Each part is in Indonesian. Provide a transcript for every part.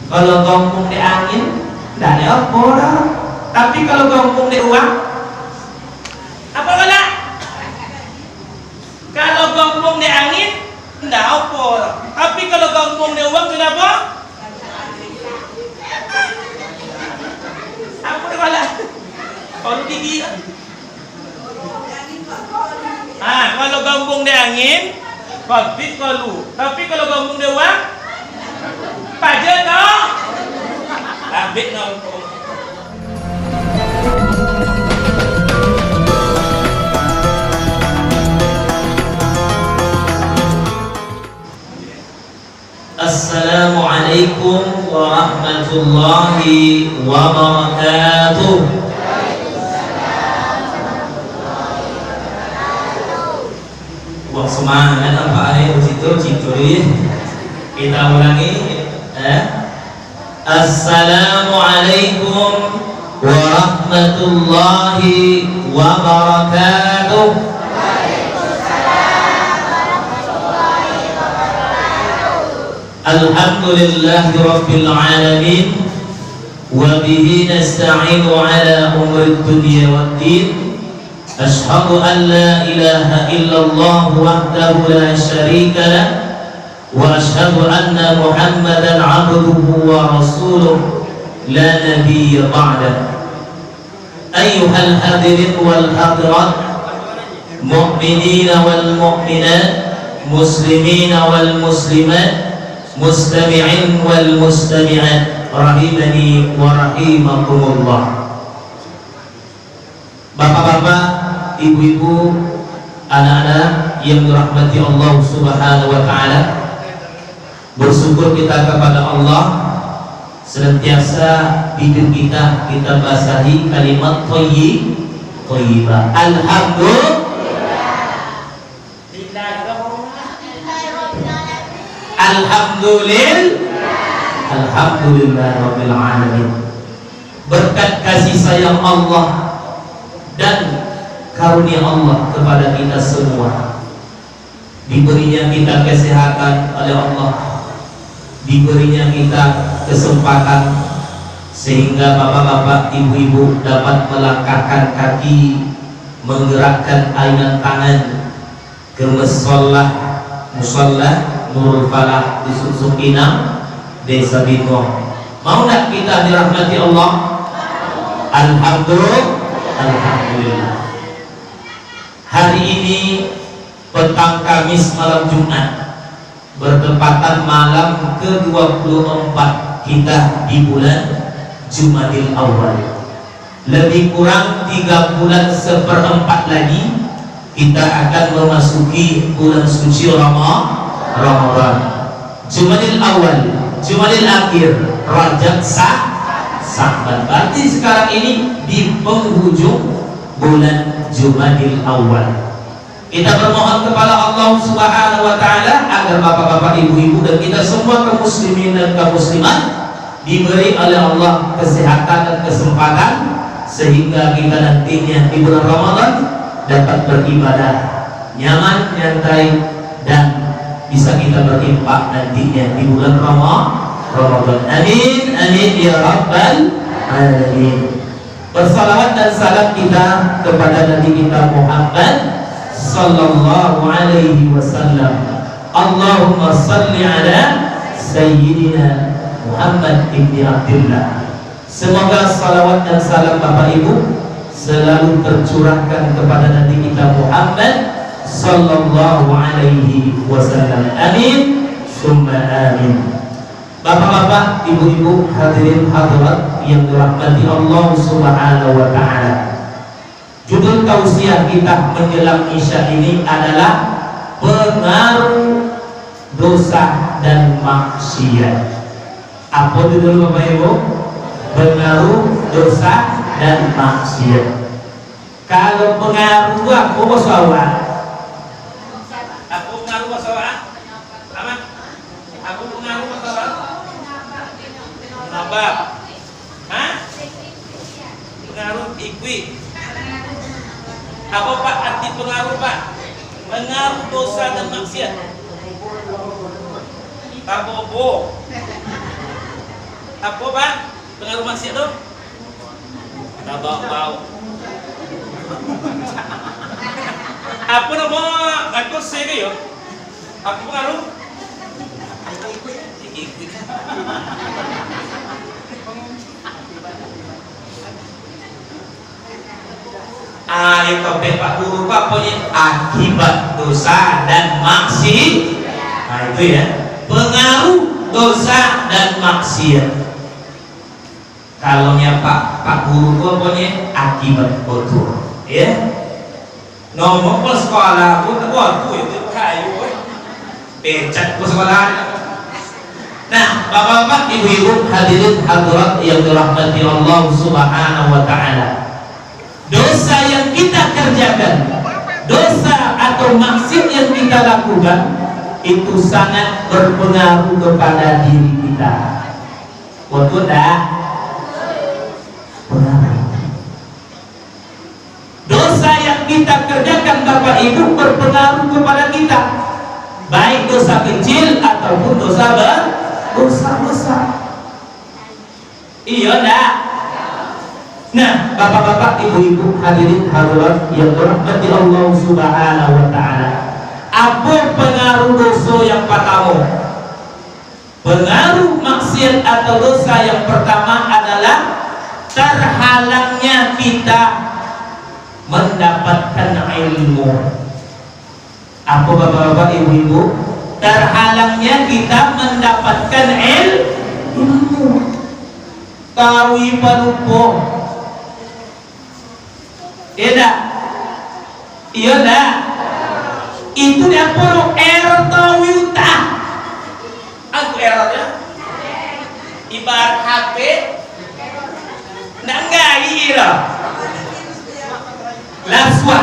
Kalau gombong di angin, tidak ada apa dah. Tapi kalau gombong di uang, apa kena? Kalau gombong di angin, tidak apa. Tapi kalau gombong di uang, kenapa? Apa kena? Kalau gigi. Kalau gombong di angin, konflik kalau. Tapi kalau gombong di uang, pajen no. Labik no. Assalamualaikum warahmatullahi wabarakatuh. Wah semangat apa ada situ kita ulangi. Assalamualaikum warahmatullahi wabarakatuh. Alhamdulillahi rabbil alamin wa bihi nasta'inu ala umuri dunya waddin. Ashhadu an la ilaha illallah wahdahu la syarika lah wa ashhadu anna Muhammadan abduhu wa rasuluh la nabiyya ba'dah. Ayyuhal hadirin wal hadirat, mu'minina wal mu'minat, muslimina wal muslimat, mustami'in wal mustami'at, rahimani wa rahimakumullah. Bapak-bapak, ibu-ibu, anak-anak yang dirahmati Allah Subhanahu wa taala, bersyukur kita kepada Allah senantiasa bibir kita basahi kalimat thayyibah. Alhamdulillah. Alhamdulillah rabbil alamin. Berkat kasih sayang Allah dan karunia Allah kepada kita semua, diberinya kita kesehatan oleh Allah, diberinya kita kesempatan sehingga bapak-bapak, ibu-ibu dapat melangkahkan kaki, menggerakkan ayunan tangan ke musalla Nurul Falah di Sukinam, Desa Binong. Mau nak kita dirahmati Allah? Alhamdulillah. Hari ini petang Kamis malam Jumat, bertepatan malam ke-24 kita di bulan Jumadil Awal. Lebih kurang 3 bulan seperempat lagi kita akan memasuki bulan suci Ramadan. Jumadil Awal, Jumadil Akhir, Rajab, Sya'ban. Berarti sekarang ini di penghujung bulan Jumadil Awal. Kita bermohon kepada Allah Subhanahu wa taala agar bapak-bapak, ibu-ibu dan kita semua kaum muslimin dan kaum muslimat diberi oleh Allah kesehatan dan kesempatan sehingga kita nantinya di bulan Ramadan dapat beribadah nyaman, nyantai, dan bisa kita berinfak nantinya di bulan Ramadan. Amin, amin ya rabbal alamin. Bersalawat dan salam kita kepada Nabi kita Muhammad sallallahu alaihi wasallam. Allahumma salli ala sayyidina Muhammad ibni Abdullah. Semoga salawat dan salam Bapak Ibu selalu tercurahkan kepada Nabi kita Muhammad sallallahu alaihi wasallam. Amin, summa amin. Bapak-bapak, ibu-ibu, hadirin hadirat yang dirahmati Allah Subhanahu wa taala. Judul tausiah kita menjelang Isya ini adalah pengaruh dosa dan maksiat. Apa judul Bapak Ibu? Pengaruh dosa dan maksiat. Kalau pengaruh apa masalah? Apa pengaruh masalah? Apa? Apa pengaruh masalah? Nabab. Hah? Pengaruh ikwi. Apa Pak arti pengaruh Pak? Pengaruh dosa dan maksiat. Tabobo. Apa Pak? Pengaruh maksiat tuh? Bau. Apa nama aku sih yo? Apa pengaruh? Ikut. Ayo topik Pak Guru Pak punya akibat dosa dan maksiat. Nah itu ya, pengaruh dosa dan maksiat. Kalau Pak Guru Pak punya akibat kotor, ya. Nomor ke sekolah pun waktu itu kayu, becak ke sekolah. Nah, bapak-bapak, ibu-ibu, hadirin hadirat yang dirahmati Allah Subhanahu wa Ta'ala. Dosa yang kita kerjakan, dosa atau maksiat yang kita lakukan itu sangat berpengaruh kepada diri kita. Betul dah? Dosa yang kita kerjakan Bapak Ibu berpengaruh kepada kita, baik dosa kecil ataupun dosa besar. Iya dah. Nah, bapak-bapak, ibu-ibu, hadirin hadirat yang dirahmati Allah Subhanahu wa Ta'ala. Apa pengaruh dosa yang pertama? Pengaruh maksiat atau dosa yang pertama adalah terhalangnya kita mendapatkan ilmu. Apa bapak-bapak, ibu-ibu? Terhalangnya kita mendapatkan ilmu. Tawi palupo. Iya dah. Itu dia perlu error tahu tak? Aku errornya. Ibarat HP. Nggak ira. Laswa.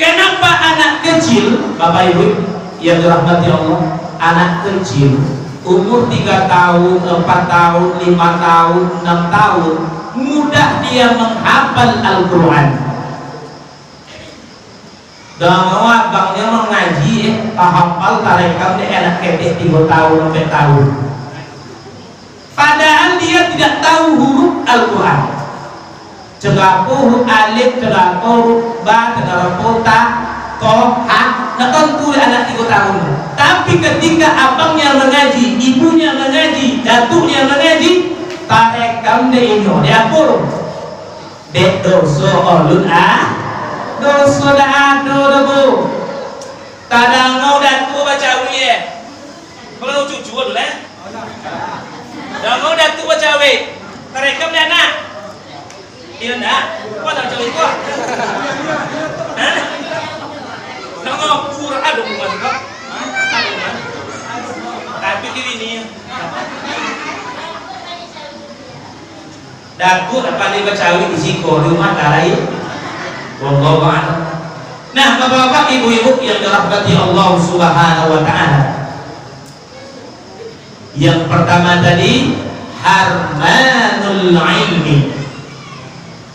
Kenapa anak kecil, Bapak Ibu yang dirahmati Allah, anak kecil umur 3 tahun, 4 tahun, 5 tahun, 6 tahun mudah dia menghafal Al-Quran. Dan abangnya mengaji, hafal tarekam dia anak ketek 3 tahun, 4 tahun. Padahal dia tidak tahu huruf Al-Quran. Cegapo huruf alif, cegapo huruf ba, cegapo ta, to, ha. Nah tentu anak 3 tahun. Tapi ketika abangnya mengaji, ibunya mengaji, datuknya mengaji, tarekam de inyo dia pur de doso olun doso da ado debo tadang mau datu baca wiye kalau cucu dulu dah mau datu baca wi tarekam dia nak iya nak kau dah jauh kau nak ngapur aduh bukan kau tapi ini daku apa dibacawi di siko rumah tarai wallahu a'lam. Nah, bapak-bapak, ibu-ibu yang dirahmati Allah Subhanahu wa Ta'ala, yang pertama tadi harmanul ilmi.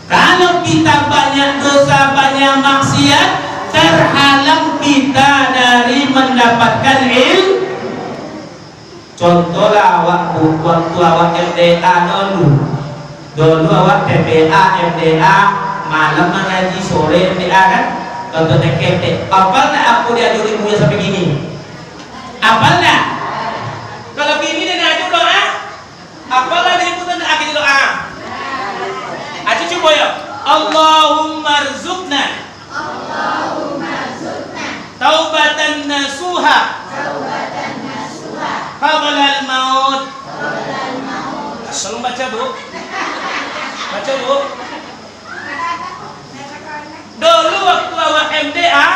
Kalau kita banyak dosa, banyak maksiat, terhalang kita dari mendapatkan ilmu. Contohlah waktu awak MDA dulu awak TPA, MDA, malam mengaji, sore MDA kan? Contoh TKT. Apal tak aku dia dulu ibunya sampai gini? Apal tak? Kalau gini dia ngaju doa, apal lah dia ikutan akhir doa. Aci coba ya. Allahumma rzuqna taubatan nasuha qabla al-maut. Tolong baca Bu. Baca Bu. Dulu waktu awak MDA,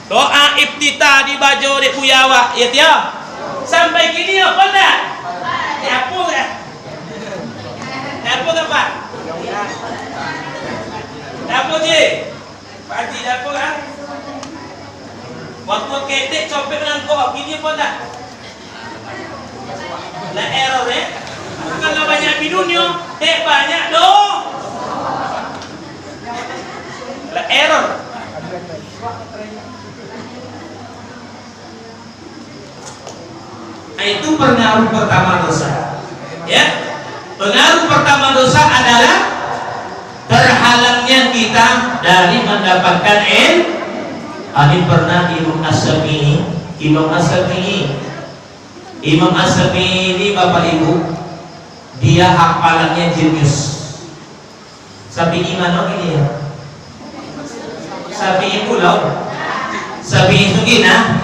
doa iftitah di baju di Puyawa, ya tiya. Sampai kini apa dah? Dapur ya? Dapur apa? Dapur je. Pak Haji dapur kan? Waktu ketek copet dengan kau, kini apa dah? Lah error ya? Kalau banyak bidunnya, banyak dong. Lah error. Nah, itu pengaruh pertama dosa. Ya. Pengaruh pertama dosa adalah terhalangnya kita dari mendapatkan Ini pernah Imam As-Syafi'i ini Bapak Ibu, dia hafalannya jenius. Syafi'i mana ini ya? Syafi'i pulau. Syafi'i Sugina.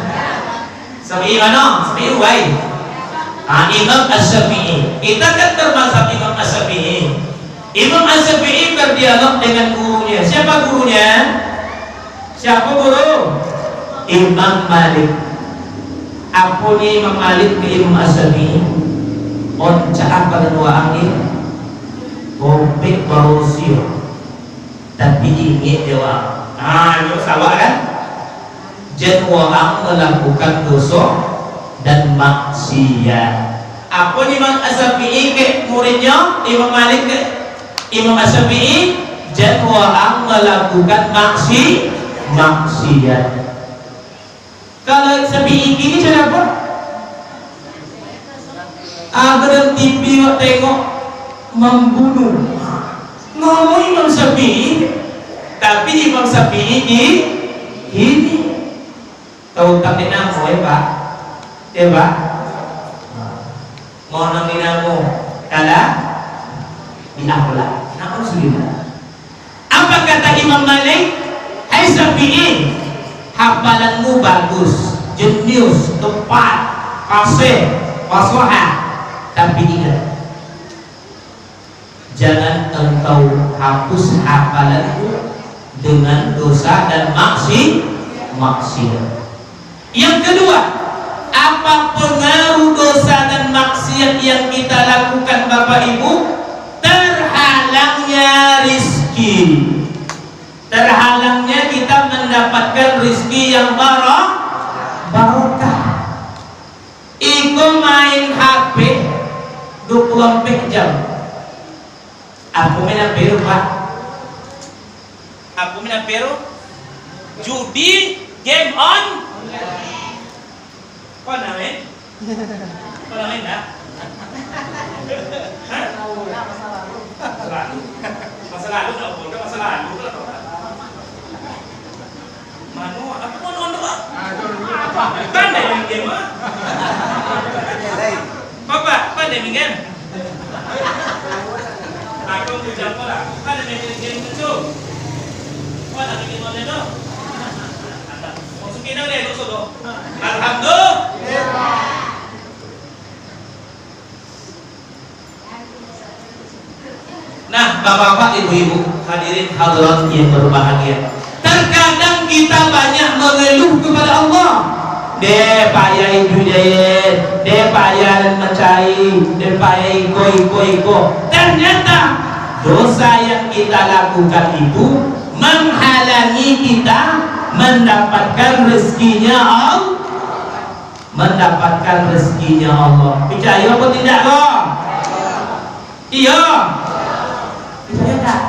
Syafi'i mana? Syafi'i Uwai. Imam As-Syafi'i. Kita kan termasuk Imam As-Syafi'i. Imam As-Syafi'i berdialog dengan gurunya. Siapa gurunya? Siapa guru? Imam Malik. Apanya Imam Malik ke Imam As-Syafi'i? Onca apa dan wa'angin? Gopek barosio. Tapi ingin dewa. Itu sama kan? Jen wa'ang melakukan dosa dan maksiat. Apa Imam As-Syafi'i ke muridnya? Imam Malik ke Imam As-Syafi'i? Jen wa'ang melakukan maksiat. Kalau Syafi'i ini cara apa? Ada TV tengok membunuh. Ngomong Imam Syafi'i, tapi Imam Syafi'i ini tahu tak dinamu ya Pak? Ya Pak? Mau nang dinamu kala diakhlak. Namun sudah. Apa kata Imam Malik? Hai Syafi'i, hafalanmu bagus, jenius, tepat, fasih, fasoha. Tapi ingat, jangan engkau hapus hafalanmu dengan dosa dan maksiat. Yang kedua, apa pengaruh dosa dan maksiat yang kita lakukan Bapak Ibu? Terhalangnya rizki. Terhalangnya kita mendapatkan rizki yang barokah. Iko main HP 24 jam. Aku main Peru Pak. Aku main Peru. Judi, game on. Apa namanya? Apa namanya dah? Masa lalu tak boleh, masa lalu lah. Manu, apa mau nonton Pak? Pandai main game ah? Papa, pandai main game? Aku ucap lah, pandai main game itu. Apa nak bikin mana tu? Masukin dah deh, tu. Alhamdulillah. Nah, bapak-bapak, ibu-ibu, hadirin hadirat yang berbahagia. Terkadang kita banyak mengeluh kepada Allah. Dia payah hidup dia payah mencari, dia payah iko. Ternyata dosa yang kita lakukan itu menghalangi kita mendapatkan rezekinya Allah. Mendapatkan rezekinya Allah. Percaya apa tidak kok? Iya. Percaya tak?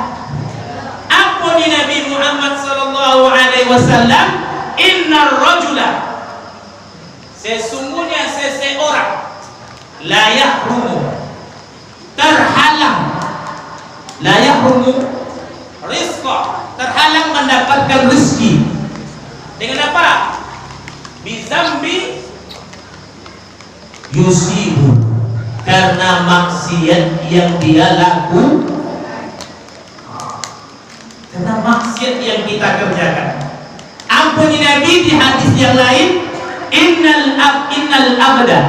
Apa ni Nabi Muhammad sallallahu alaihi wasallam? Innar rajula, sesungguhnya seseorang la yahrumu, terhalang, la yahrumu rizqa, terhalang mendapatkan rezeki dengan apa? Bizambi yusibu, karena maksiat yang dia lakukan, karena maksiat yang kita kerjakan. Ampuni Nabi di hadis yang lain, innal abda,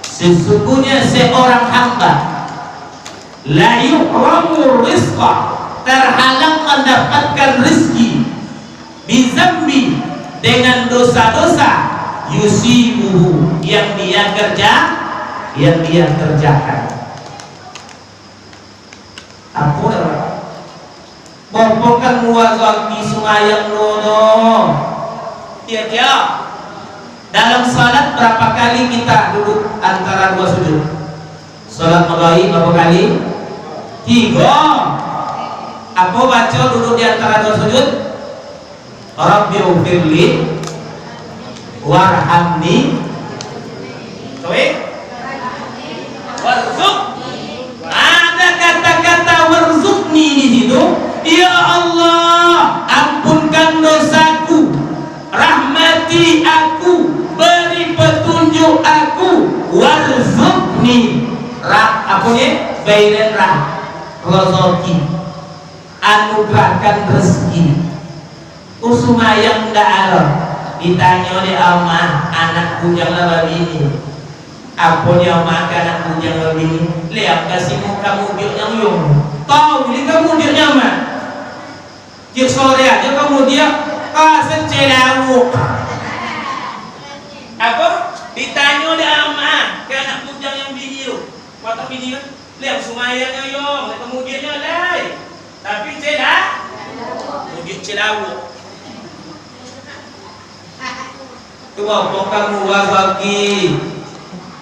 sesungguhnya seorang hamba la yuhramu rizqa, terhalang mendapatkan rezeki, bizambi, dengan dosa-dosa, yusibuhu, yang dia kerjakan. Apa Bompongkan muwazaki sumayang nono. Tiap-tiap dalam salat berapa kali kita duduk antara dua sujud? Salat maghrib berapa kali? 3. Apa baca duduk di antara dua sujud? Rabbighfirli warhamni warzuqni. Apunya bairan rezeki, anugerahkan rezeki. Usumayang ndak ada ditanya oleh Allah anak bujang lawan ini. Apunya makan anak bujang lawan ini. Lihat kasih muka mobil yang yung. Tahu ini kamu dia nyaman. Jik sore aja kamu dia sencelawu. Apa? Ditanya oleh Allah ke anak bujang yang video. Kata video, lihat sumayanya yung, kemudiannya lai. Tapi mungkin celawu. Coba kamu wazaki,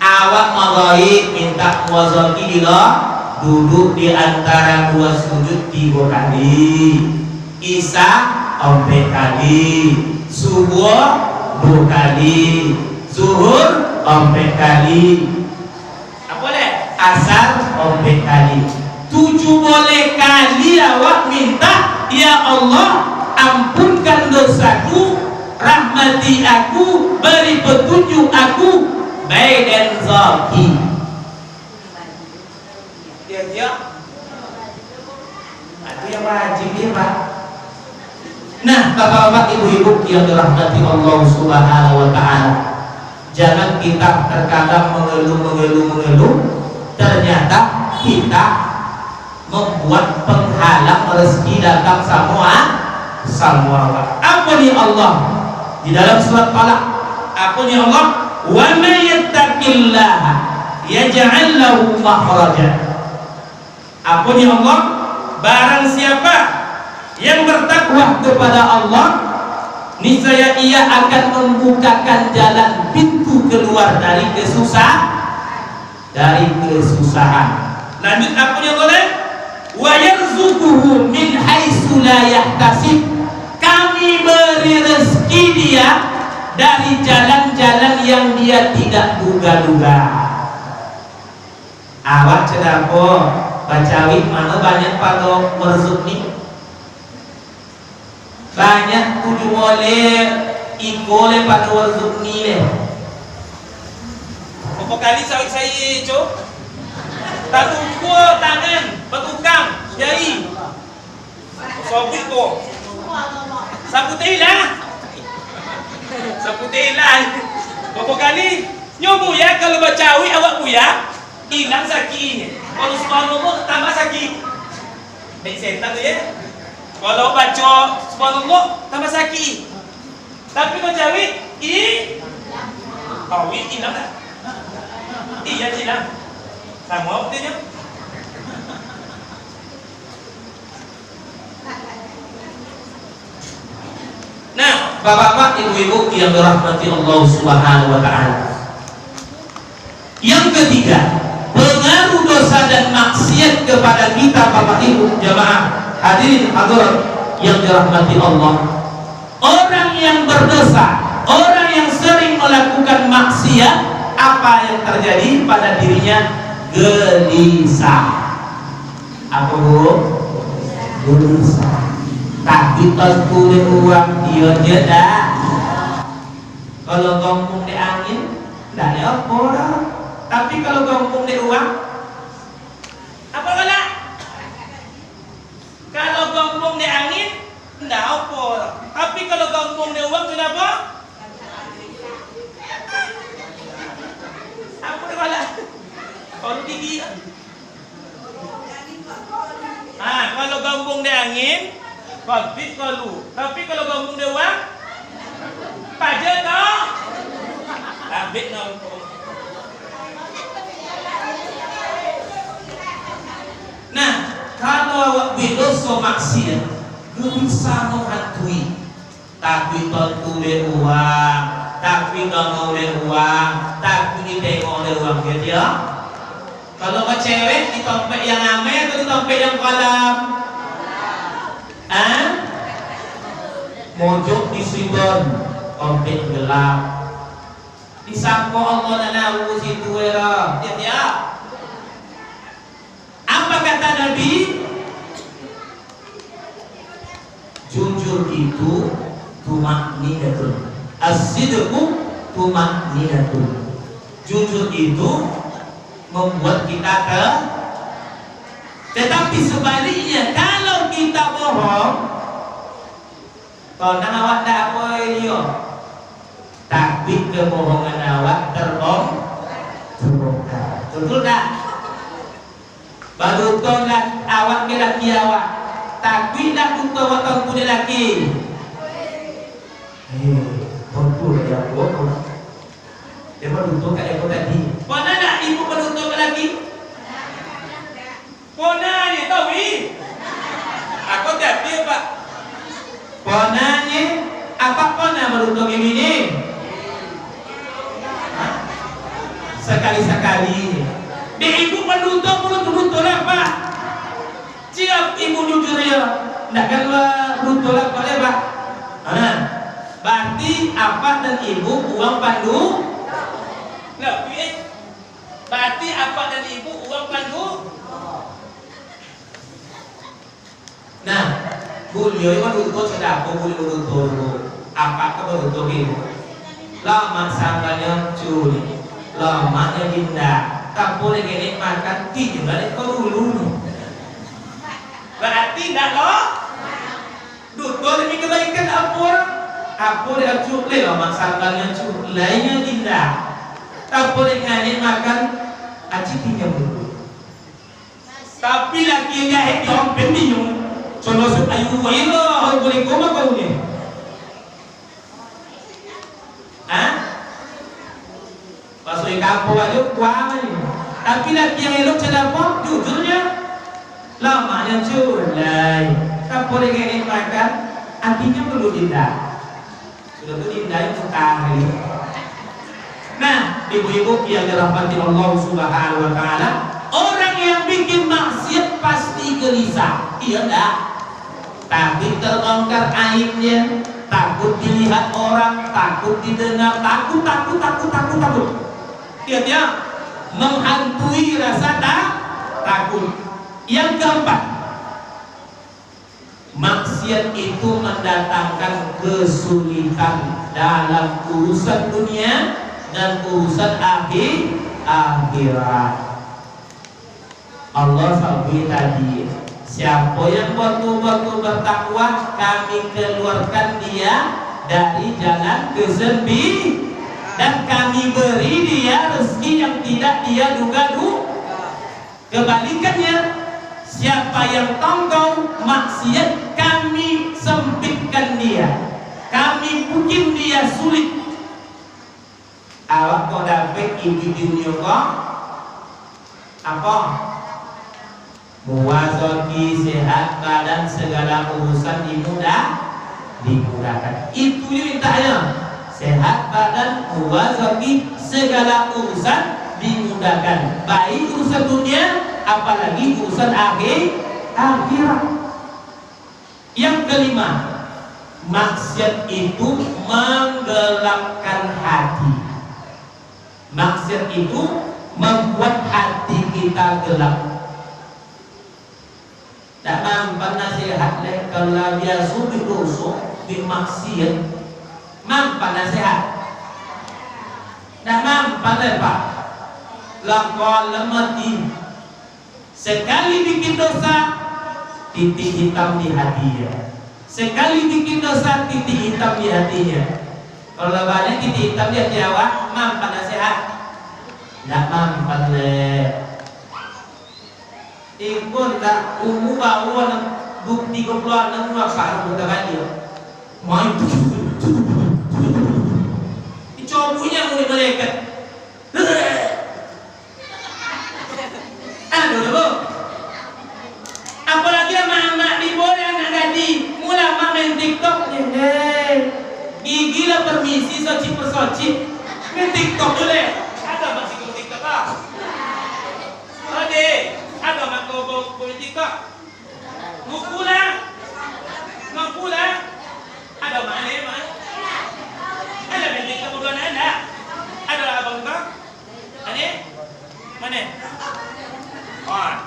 awak magaib minta wazaki bila duduk di antara dua sujud 3 kali, isya 4 kali, subuh 2 kali, zuhur 4 kali, apa boleh? Asar 4 kali. 7 boleh kali awak minta, ya Allah ampunkan dosaku, rahmati aku, beri petunjuk aku, baik dan zaki. Dia ada yang wajib ya Pak. Nah bapak-bapak ibu-ibu yang dirahmati Allah Subhanahu wa ta'ala, jangan kita terkadang mengeluh, ternyata kita membuat penghalang rezeki datang semua. Apa nih Allah di dalam surat Falaq? Apa nih Allah? Wa may yattaqillaha yaj'al lahu makhraja. Apa nih Allah? Barang siapa yang bertakwa kepada Allah, niscaya ia akan membukakan jalan pintu keluar dari kesusahan. Lanjut apa nih Allah? Wa yarzuquhu min haitsu la yahtasib. Kami beri rezeki dia dari jalan-jalan yang dia tidak duga-duga. Awak cedapo bacawi mana banyak pada merzukni, banyak tujuh boleh ikole pada merzukni le. Berapa kali saya cok tak tumpu tangan bertukang jari sobik ko saputilah berapa kali nyobu ya kalau bacawi awak buya hilang sakinya. Kalau subhanallah tambah sakit. Baik setan tu ya. Kalau baca subhanallah tambah sakit. Tapi bacawi tawi hilang tak? Iya hilang. Sama betulnya. Nah, bapak-bapak, ibu-ibu yang dirahmati Allah Subhanahu wa ta'ala. Yang ketiga, pengaruh dosa dan maksiat kepada kita, bapak ibu jamaah hadirin hadirat yang dirahmati Allah. Orang yang berdosa, orang yang sering melakukan maksiat, apa yang terjadi pada dirinya? Gelisah. Apa bu? Gelisah. Tapi tentu di uang dia dah. Kalau gombong di angin, dah ada apa dah. Tapi kalau gombong di uang, apa kala? Kalau gombong di angin, ndak apa. Tapi kalau gombong di uang kenapa? Apa kala? Kalau gigi. Kalau gombong di angin, konflik kalau. Tapi kalau gombong di uang, pajak toh. Habis nongkrong. Nah, kalau awak berdosa maksiat, bisa menghantui. Tapi tentu oleh uang, tapi nggak oleh uang, tapi ditengok oleh uang dia. Kalau ke cewek di dompet yang ame atau di dompet yang kolam? Mojok di Sweden, dompet gelap. Disangko Allah nahu situ era, dia. Apa kata Nabi? Jujur itu tumakninatun. As-sidqu tumakninatun. Jujur itu membuat kita tetapi sebaliknya kalau kita bohong, kalau awak tak apa dia, tapi kebohongan awak terbongkar. Betul tak? Baru tolak awak ke laki awak, tapi dah buka waktu punya laki. Betul ya, betul. Dia menuntut kat ekor tadi. Mana nak ibu menuntut kat laki? Ponanya tahu ni? Aku tak dia pak. Ponanya apa pona menuntut ini ni? Sekali-sekali. Di ibu menuntut lah pak. Jika ibu jujur ya, nak kan menuntut lah pak pak. Berarti apa dan ibu uang pandu? Berarti apa dan ibu uang pandu? Nah, beliau itu menuntut sedap, boleh menuntut apa menuntut ibu? Lama sambalnya curi, lamanya dinda, tak boleh gini makan tiga balik ke dulu. Berarti dah loh, duto demi kebaikan apa dia curi, lama sambalnya curi, lainnya dinda. Tak boleh ngani makan aci pinjam dulu. Tapi lagi dia hidup pendiam. Contoh ayu wala boleh koma kau ni. Pasal kampung aja kuah ni. Tapi lagi yang elok kenapa? Jujurnya lama yang culai. Tak boleh ngani makan. Artinya perlu dinda. Sudah tu dinda itu kahli. Nah, ibu-ibu yang dirahmati Allah Subhanahu wa taala, orang yang bikin maksiat pasti gelisah. Iya enggak? Tapi terbongkar aibnya, takut dilihat orang, takut didengar, takut. Dia menghantui rasa takut. Yang keempat, maksiat itu mendatangkan kesulitan dalam urusan dunia dan urusan akhirat. Allah sabri tadi, siapa yang waktu-waktu bertakwa, kami keluarkan dia dari jalan kesempitan dan kami beri dia rezeki yang tidak dia duga. Kebalikannya, siapa yang tongkol maksiat, kami sempitkan dia, kami bikin dia sulit. Awak kau dapat ibu dunia kau apa? Muwazaki, sehat badan, segala urusan dimudahkan. Itu yang mintanya. Sehat badan, muwazaki, segala urusan dimudahkan. Baik urusan dunia, apalagi urusan akhirat. Yang kelima, maksiat itu menggelapkan hati. Maksiat itu membuat hati kita gelap. Tak mampu nasihat leh kalau dia sudah dosa bermaksiat, mampu nasihat. Tak mampu leh pak. Lakon lemati. Sekali bikin dosa, titik hitam di hatinya. Sekali bikin dosa, titik hitam di hatinya. Kalau banyak titik hitam di hati awak, mampu nasihat. Tak mampu leh. Ikut tak umum bawa bukti keluar nang apa bukan dia. Main dicobunya mulai malaikat. Aduh. Apalagi anak-anak di bawah anak gadis mula main TikTok gigi lah permisi soci main TikTok boleh. Ada masih ke TikTok ah? Ada. Ada mak politik kok? Mau pulang? Ada mana? Ada politik kemudian ada? Ada abang kok? Ada? Mana?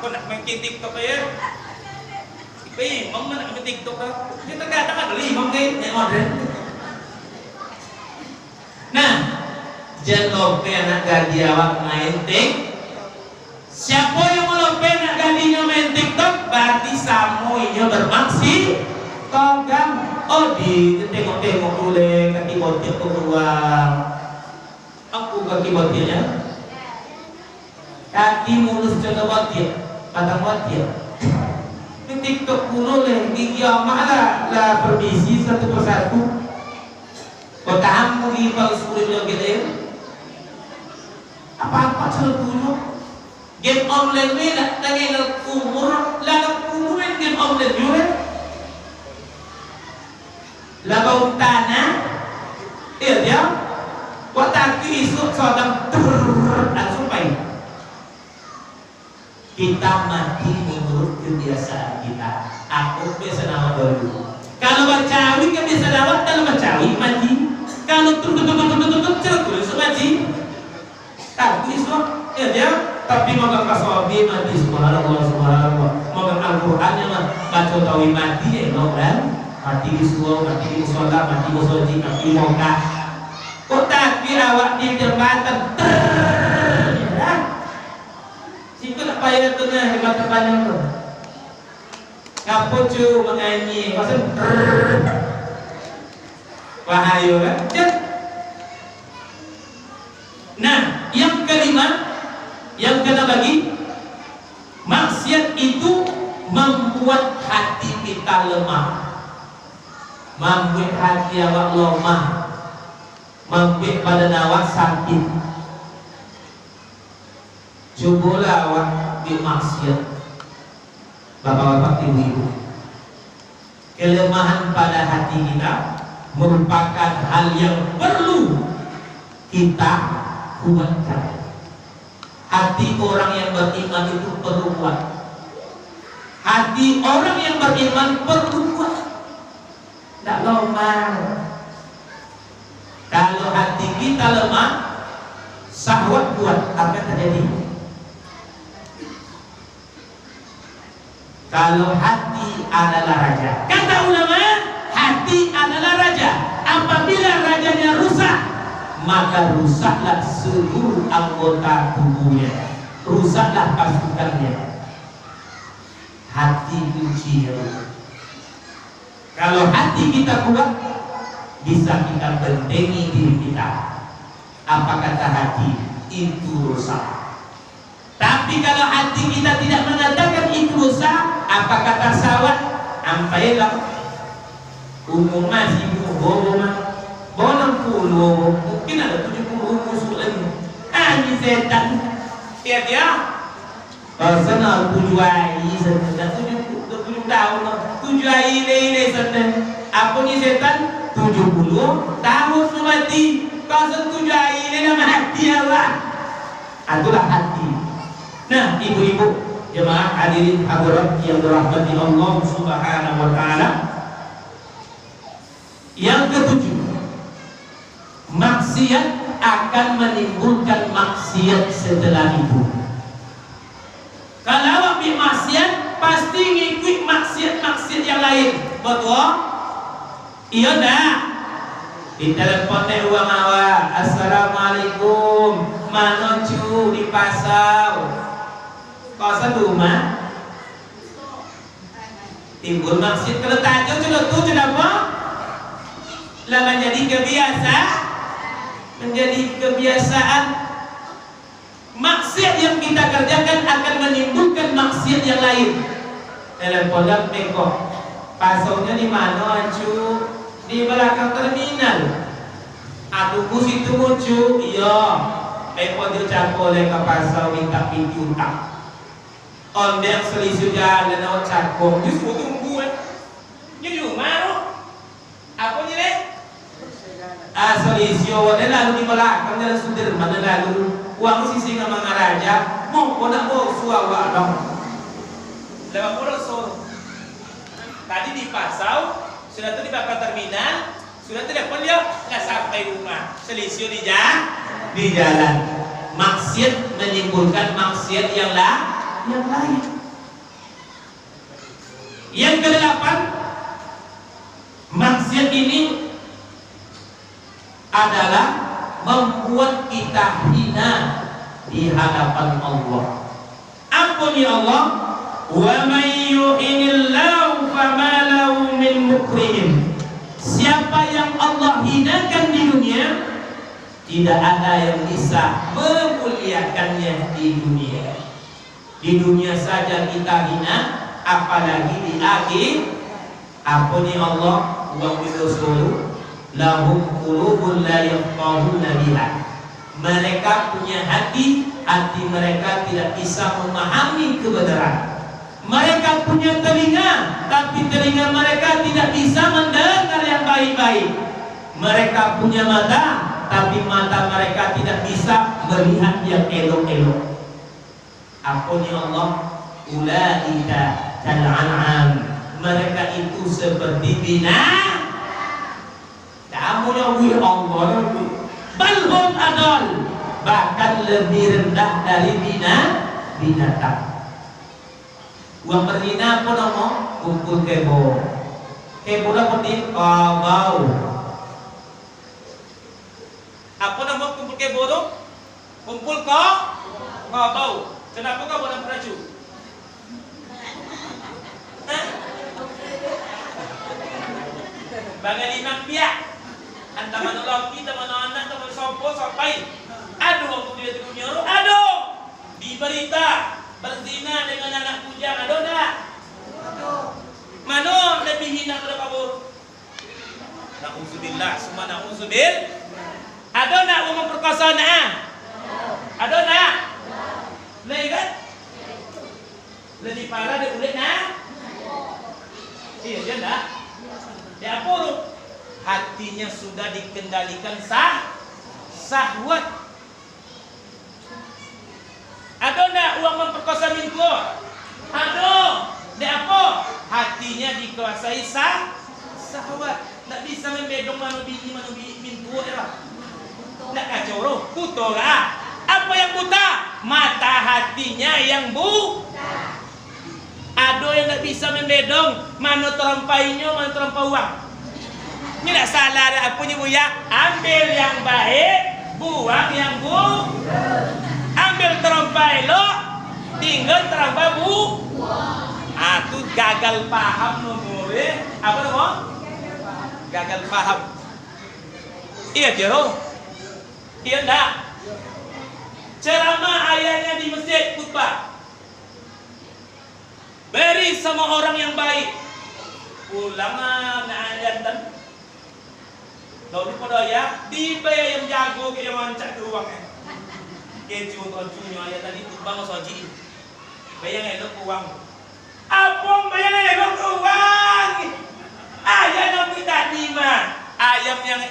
Kau nak main TikTok ya? Tapi mau nak main TikTok tak? Kita katakan beli mau ke? Order. Nah, jangan lupa anak gaji awak main Siapa yang melompat nak gantinya main TikTok berarti samuinya bermaksi kagam. Oh di tengok-tengok dulu kaki botil keluar. Aku kaki botilnya kaki mulus contoh botil batang botil di TikTok dulu leh gigi amat lah permisi satu persatu. Kau tahan pergi kalau sepuluh gitu apa-apa sebetulnya game online ni nak lagi nak umur main game online juga lagu tanah dia buat taki isuk sodam langsung main. Kita mati menurut kebiasaan kita. Aku biasa nama dulu. Kalau bacawi kan biasa lawat, kalau bacawi mati. Kalau terus mati. Tapi semua dia tapi magang kasabi mati subhanallah subhanallah. Magang Al-Qur'an yang baca tawi mati ya kan. Mati di suau, mati di musola, mati di soji, mati di moga. Kok tapi awak di jembatan situ nak payah tengah hebat terpanjang tu. Kapu cu menyanyi, pasal bahaya kan? Nah, yang kelima, yang kena bagi maksiat itu membuat hati kita lemah, membuat hati awak lemah, membuat badan awak sakit. Cobalah awak bermaksiat, bapak-bapak, ibu-ibu. Kelemahan pada hati kita merupakan hal yang perlu kita kuatkan. Hati orang yang beriman itu perlu kuat. Hati orang yang beriman perlu kuat. Tak lemah. Kalau hati kita lemah, syahwat kuat, apa terjadi? Kalau hati adalah raja, kata ulama, hati adalah raja. Apabila rajanya rusak, maka rusaklah seluruh anggota tubuhnya, rusaklah pasukannya. Hati kuncinya. Kalau hati kita kuat, bisa kita bentengi diri kita. Apa kata hati? Itu rusak. Tapi kalau hati kita tidak mengatakan itu rusak, apa kata sawat? Ampailah umur masih bohong bolong puluh, mungkin ada 70 musuh lagi. Ini setan dia sana tujuai setan 70 tahun tujuai ini setan apa ni setan 70 tahun mati pasal tujuai ini nama hati Allah. Itulah hati. Nah, ibu-ibu, jemaah hadirin hadirat yang dirahmati Allah Subhanahu wa taala. Yang ketujuh, maksiat akan menimbulkan maksiat setelah itu. Kalau awak maksiat, pasti ngikut maksiat yang lain. Betul? Iya dah. Di telepon uang awak, assalamualaikum, mana cu di pasar. Kawasan rumah timbul maksiat. Kalau tajuk sudah tu kenapa? Lah menjadi kebiasaan. Maksiat yang kita kerjakan akan menimbulkan maksiat yang lain. Teleponnya bengkok. Pasarnya di mana cu? Di belakang terminal. Aduh situ muncul. Iya. Telepon dia cakap oleh ke pasar minta pintu utang. Ondek selisih jalan awak cakap, dia semua tunggu dia di rumah tu apa je deh? Selisih awak dia lalu di belakang jalan Sudirman lalu uang sisi dengan raja mau nak bawa suawak dong lewat bodoh sore tadi di pasau sudah tu di belakang terminal sudah telepon dia nggak sampai rumah selisih di jalan maksiat menimbulkan maksiat yang lain. Yang kedelapan, maksiat ini adalah membuat kita hina di hadapan Allah. bunyi Allah, wa may yu'inillahu fama lahu min mukrim. Siapa yang Allah hinakan di dunia, tidak ada yang bisa memuliakannya di dunia. Di dunia saja kita hina, apalagi di akhir. Apa ni Allah wa birusul lahum qulubun la yafqahuna biha. Mereka punya hati, hati mereka tidak bisa memahami kebenaran. Mereka punya telinga, tapi telinga mereka tidak bisa mendengar yang baik-baik. Mereka punya mata, tapi mata mereka tidak bisa melihat yang elok-elok. Apa ni Allah? Ulaika kal an'am. Mereka itu seperti binatang. Ta'amulawi Allah. Balhum adal. Bahkan lebih rendah dari binatang. Uang berzina apa nama? Kumpul kebo. Kebo apa ni? Kabau. Apa nama kumpul kebo tu? Kumpul kabau. Kenapa kau boleh meraju? Bangal imam biak. Anta mana laki, mana anak, mana sopo, sampai. Aduh, waktu dia di dunia roh. Aduh, di berita berzina dengan anak bujang. Aduh tak? Mana lebih hina pada kabur? Na'udzubillah, semua na'udzubil. Aduh nak memperkosa nak? Aduh nak? Boleh kan? Lebih parah dia boleh nak? Iya dia tak? Dia apa tu? Hatinya sudah dikendalikan sahwat. Ada nak uang memperkosa minggu? Ada. Dia apa? Hatinya dikuasai sahwat. Tak bisa membedong mana bini minggu era. Tak kacau roh. Buta lah. Apa yang buta? Mata hatinya yang buta. Ada yang tak bisa membedong mana terampainya, mana terlampau uang. Ini tak salah ada apa ni bu ya? Ambil yang baik, buang yang buruk. Ambil terampai lo, tinggal terampai bu. Tu gagal paham nomor. Apa nama? Gagal paham. Iya dia roh. Iya tak? Ceramah ayahnya di masjid khutbah. Beri sama orang yang baik. Ulama ngayatan. Lalu pada ya, dibayar yang jago ke yang mancak ke uangnya. Keju tujuhnya ayat tadi khutbah masaji. Bayar elok ke uang. Apa bayar elok ke uang? Ayah nabi tadi mah. Ayam yang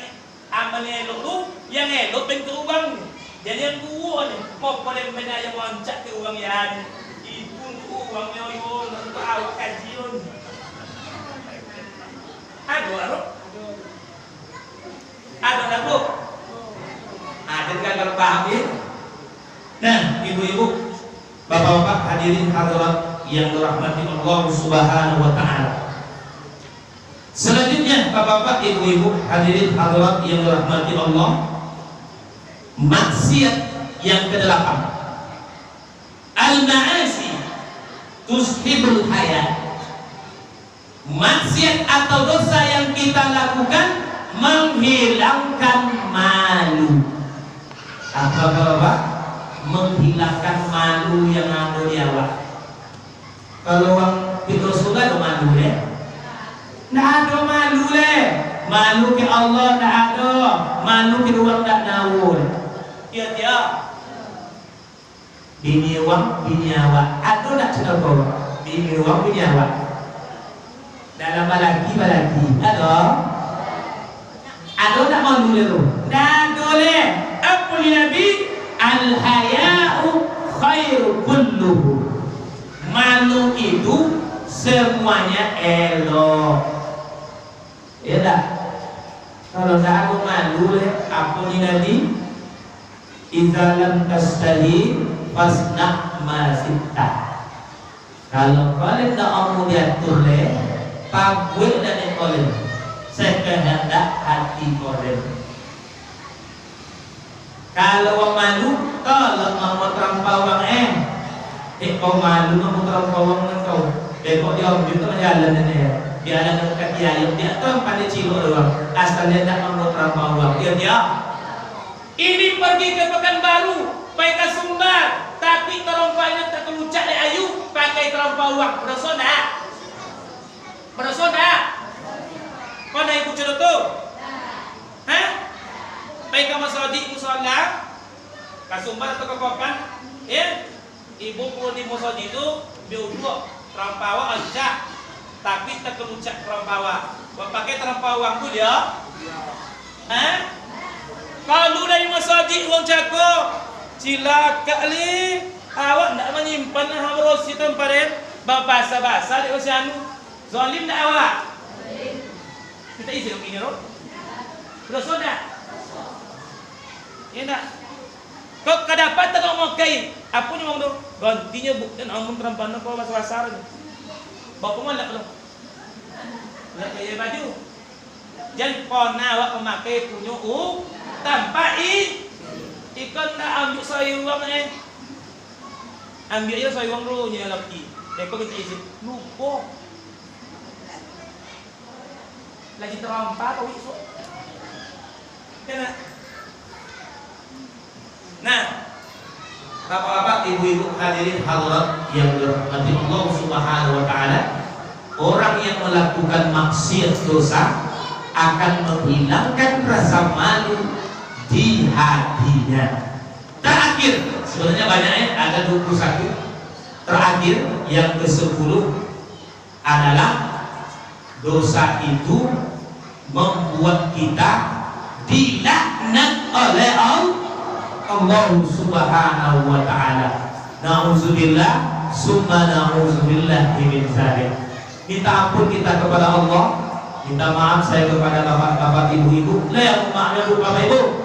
amalnya elok tu, yang elok ben ke uang. Jadi yang buah ni, mau pada benda yang mancak ke uang ya. Uang nyoyo untuk awak kajian. Aduh. Ada tak bu? Ada gagal paham ya? Nah, ibu-ibu, bapak-bapak hadirin hadirat yang dirahmati Allah Subhanahu wa taala. Selanjutnya, bapak-bapak, ibu-ibu, hadirin hadirat yang dirahmati Allah, maksiat yang ke-8. Al-ma'asi tushibul hayat. Maksiat atau dosa yang kita lakukan menghilangkan malu. Apa bapak? Menghilangkan malu yang ada di awak. Kalau orang itu suka ada malu deh. Tidak ada malu deh. Malu ke Allah tidak ada. Malu ke orang tidak tahu. Tiap-tiap. Bini uang, bini awak. Ada tak cakap kau? Bini uang, bini awak. Dalam balaki. Ada? Ada tak malu itu? Tak boleh. Apa ni Nabi? Al-haya'u khairu kulluhu. Malu itu semuanya elok. Ya tak? Kalau tak ada malu, apa ni Nabi? Idza lam tastahi fasna ma sittah. Kalau kalian tak mau diatur le, pagwe dan kalian sekehendak hati kalian. Kalau malu, kalau mau terlampau kau malu nang putra pawang nang kau. Kau dia itu jalan ini. Dia ada dekat dia yang dia tuh pada cilo doang. Asalnya tak mau putra pawang. Dia ini pergi ke Pekanbaru, pakai ke Sumbar, tapi terompahnya tak kelucak di ayu, pakai terompah uang. Bersoda. Kau naik kucing itu? Hah? Pakai ke masjid musola, ke Sumbar atau ke Kopan? Ya? Ibu pun di masjid itu dua terompah uang aja, tapi tak kelucak terompah uang. Kau pakai terompah uang tu dia? Hah? Kalau dari masjid uang cakap, cilaka li, awak nak menyimpan harus itu panen, bahasa di usianu, zalim nak awak. Kita isi opini roh, bersoda. Ini nak, kau kedapat tak mau kain, apa ni mau tu? Gantinya bukan amun terampan kau bahasa ni. Bapak mana belum? Nak kaya baju. Jangan kau awak memakai punya tanpa ikan nak ambil sayuran ambil aja sayuran dulu nya lagi. Kau minta izin, lupa. Lagi terompak kau itu. Kena. Nah, bapak-bapak, ibu-ibu hadirin hadirat yang dirahmati Allah Subhanahu wa taala, orang yang melakukan maksiat dosa akan menghilangkan rasa malu di hatinya. Terakhir, sebenarnya banyak ya, ada 21. Terakhir yang ke-10 adalah dosa itu membuat kita dilaknat oleh Allah Subhanahu wa taala. Nauzubillah summa nauzubillah min dzalik. Minta ampun kita kepada Allah, minta maaf saya kepada bapak-bapak, ibu-ibu. La maaf bapak ibu.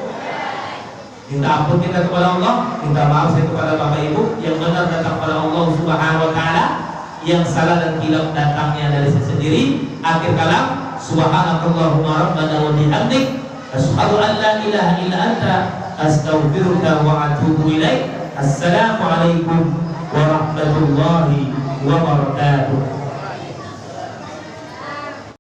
Minta ampun kita kepada Allah, minta maaf saya kepada bapak ibu. Yang benar datang kepada Allah Subhanahu wa taala, yang salah dan hilaf datangnya dari saya sendiri. Akhir kalam, subhanakallahumma rabbana wa bihamdik, asyhadu an la ilaha illa anta, astaghfiruka wa atubu ilaik. Assalamualaikum warahmatullahi wabarakatuh.